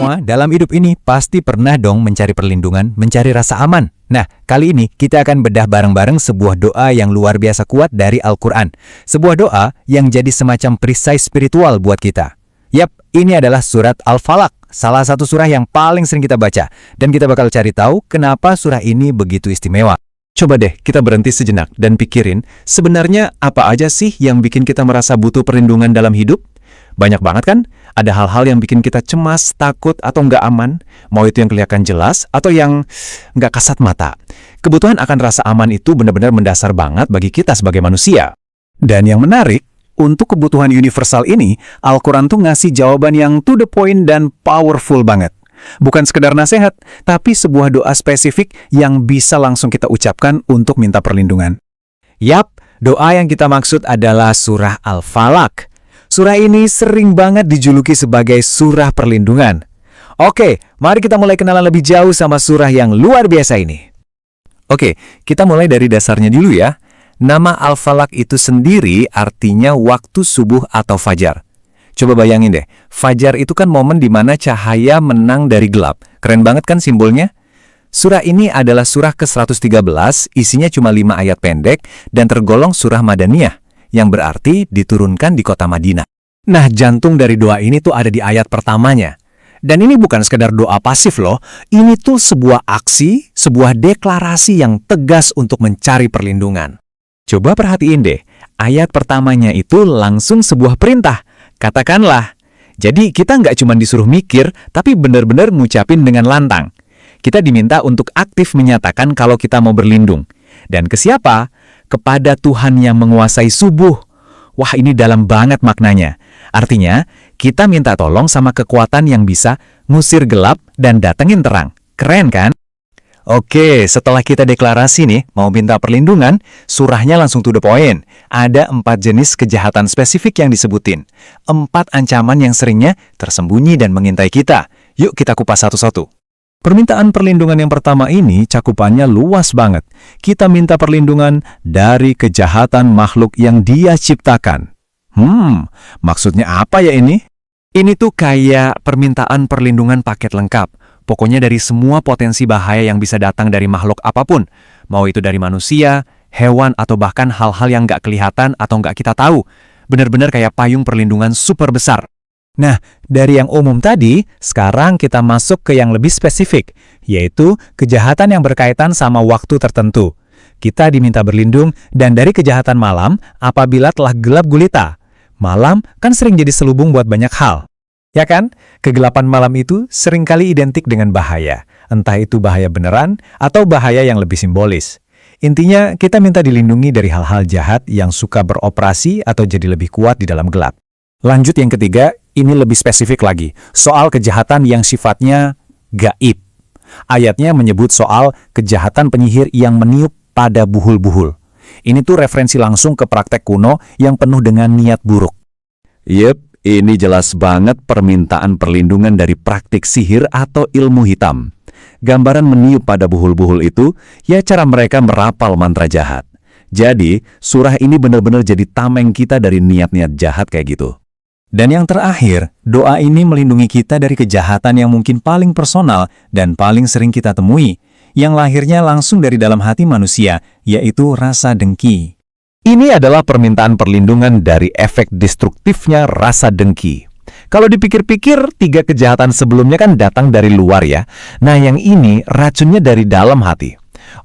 semua dalam hidup ini pasti pernah dong mencari perlindungan, mencari rasa aman. Nah, kali ini kita akan bedah bareng-bareng sebuah doa yang luar biasa kuat dari Al-Quran. Sebuah doa yang jadi semacam perisai spiritual buat kita. Yap, ini adalah surat Al-Falaq, salah satu surah yang paling sering kita baca. Dan kita bakal cari tahu kenapa surah ini begitu istimewa. Coba deh kita berhenti sejenak dan pikirin, sebenarnya apa aja sih yang bikin kita merasa butuh perlindungan dalam hidup? Banyak banget kan? Ada hal-hal yang bikin kita cemas, takut, atau nggak aman. Mau itu yang kelihatan jelas, atau yang nggak kasat mata. Kebutuhan akan rasa aman itu benar-benar mendasar banget bagi kita sebagai manusia. Dan yang menarik, untuk kebutuhan universal ini, Al-Quran tuh ngasih jawaban yang to the point dan powerful banget. Bukan sekedar nasihat, tapi sebuah doa spesifik yang bisa langsung kita ucapkan untuk minta perlindungan. Yap, doa yang kita maksud adalah surah Al-Falaq. Surah ini sering banget dijuluki sebagai surah perlindungan. Oke, mari kita mulai kenalan lebih jauh sama surah yang luar biasa ini. Oke, kita mulai dari dasarnya dulu ya. Nama Al-Falaq itu sendiri artinya waktu subuh atau fajar. Coba bayangin deh, fajar itu kan momen di mana cahaya menang dari gelap. Keren banget kan simbolnya? Surah ini adalah surah ke-113, isinya cuma 5 ayat pendek dan tergolong surah Madaniyah, yang berarti diturunkan di kota Madinah. Nah, jantung dari doa ini tuh ada di ayat pertamanya. Dan ini bukan sekedar doa pasif loh, ini tuh sebuah aksi, sebuah deklarasi yang tegas untuk mencari perlindungan. Coba perhatiin deh, ayat pertamanya itu langsung sebuah perintah. Katakanlah. Jadi kita nggak cuma disuruh mikir, tapi benar-benar ngucapin dengan lantang. Kita diminta untuk aktif menyatakan kalau kita mau berlindung. Dan ke siapa? Kepada Tuhan yang menguasai subuh. Wah, ini dalam banget maknanya. Artinya, kita minta tolong sama kekuatan yang bisa ngusir gelap dan datengin terang. Keren kan? Oke, setelah kita deklarasi nih, mau minta perlindungan, surahnya langsung to the point. Ada 4 jenis kejahatan spesifik yang disebutin. 4 ancaman yang seringnya tersembunyi dan mengintai kita. Yuk kita kupas satu-satu. Permintaan perlindungan yang pertama ini cakupannya luas banget. Kita minta perlindungan dari kejahatan makhluk yang Dia ciptakan. Maksudnya apa ya ini? Ini tuh kayak permintaan perlindungan paket lengkap. Pokoknya dari semua potensi bahaya yang bisa datang dari makhluk apapun. Mau itu dari manusia, hewan, atau bahkan hal-hal yang nggak kelihatan atau nggak kita tahu. Benar-benar kayak payung perlindungan super besar. Nah, dari yang umum tadi, sekarang kita masuk ke yang lebih spesifik, yaitu kejahatan yang berkaitan sama waktu tertentu. Kita diminta berlindung dan dari kejahatan malam apabila telah gelap gulita. Malam kan sering jadi selubung buat banyak hal. Ya kan? Kegelapan malam itu seringkali identik dengan bahaya. Entah itu bahaya beneran atau bahaya yang lebih simbolis. Intinya, kita minta dilindungi dari hal-hal jahat yang suka beroperasi atau jadi lebih kuat di dalam gelap. Lanjut yang ketiga, ini lebih spesifik lagi, soal kejahatan yang sifatnya gaib. Ayatnya menyebut soal kejahatan penyihir yang meniup pada buhul-buhul. Ini tuh referensi langsung ke praktek kuno yang penuh dengan niat buruk. Yep, ini jelas banget permintaan perlindungan dari praktik sihir atau ilmu hitam. Gambaran meniup pada buhul-buhul itu, ya cara mereka merapal mantra jahat. Jadi, surah ini benar-benar jadi tameng kita dari niat-niat jahat kayak gitu. Dan yang terakhir, doa ini melindungi kita dari kejahatan yang mungkin paling personal dan paling sering kita temui, yang lahirnya langsung dari dalam hati manusia, yaitu rasa dengki. Ini adalah permintaan perlindungan dari efek destruktifnya rasa dengki. Kalau dipikir-pikir, 3 kejahatan sebelumnya kan datang dari luar ya. Nah, yang ini racunnya dari dalam hati.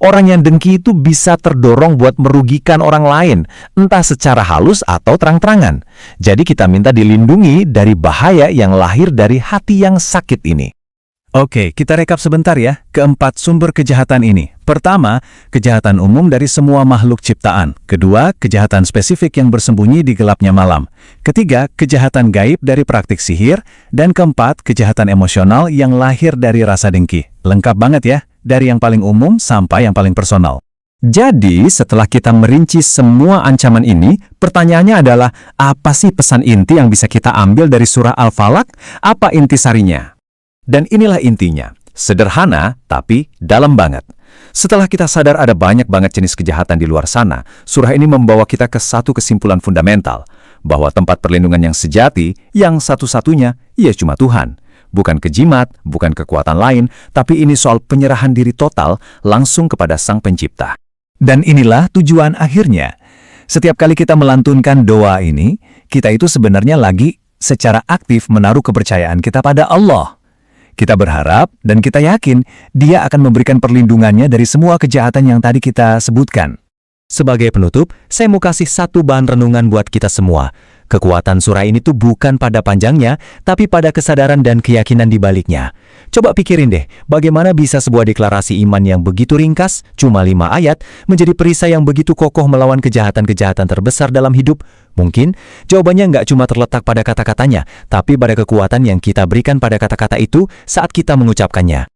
Orang yang dengki itu bisa terdorong buat merugikan orang lain, entah secara halus atau terang-terangan. Jadi kita minta dilindungi dari bahaya yang lahir dari hati yang sakit ini. Oke, kita rekap sebentar ya, keempat sumber kejahatan ini. Pertama, kejahatan umum dari semua makhluk ciptaan. Kedua, kejahatan spesifik yang bersembunyi di gelapnya malam. Ketiga, kejahatan gaib dari praktik sihir. Dan keempat, kejahatan emosional yang lahir dari rasa dengki. Lengkap banget ya, dari yang paling umum sampai yang paling personal. Jadi, setelah kita merinci semua ancaman ini, pertanyaannya adalah, apa sih pesan inti yang bisa kita ambil dari surah Al-Falaq? Apa intisarinya? Dan inilah intinya. Sederhana, tapi dalam banget. Setelah kita sadar ada banyak banget jenis kejahatan di luar sana, surah ini membawa kita ke satu kesimpulan fundamental, bahwa tempat perlindungan yang sejati, yang satu-satunya, ia cuma Tuhan. bukan ke jimat, bukan kekuatan lain, tapi ini soal penyerahan diri total langsung kepada Sang Pencipta. Dan inilah tujuan akhirnya. Setiap kali kita melantunkan doa ini, kita itu sebenarnya lagi secara aktif menaruh kepercayaan kita pada Allah. Kita berharap dan kita yakin Dia akan memberikan perlindungannya dari semua kejahatan yang tadi kita sebutkan. Sebagai penutup, saya mau kasih satu bahan renungan buat kita semua. Kekuatan surah ini tuh bukan pada panjangnya, tapi pada kesadaran dan keyakinan di baliknya. Coba pikirin deh, bagaimana bisa sebuah deklarasi iman yang begitu ringkas, cuma 5 ayat, menjadi perisai yang begitu kokoh melawan kejahatan-kejahatan terbesar dalam hidup? Mungkin jawabannya nggak cuma terletak pada kata-katanya, tapi pada kekuatan yang kita berikan pada kata-kata itu saat kita mengucapkannya.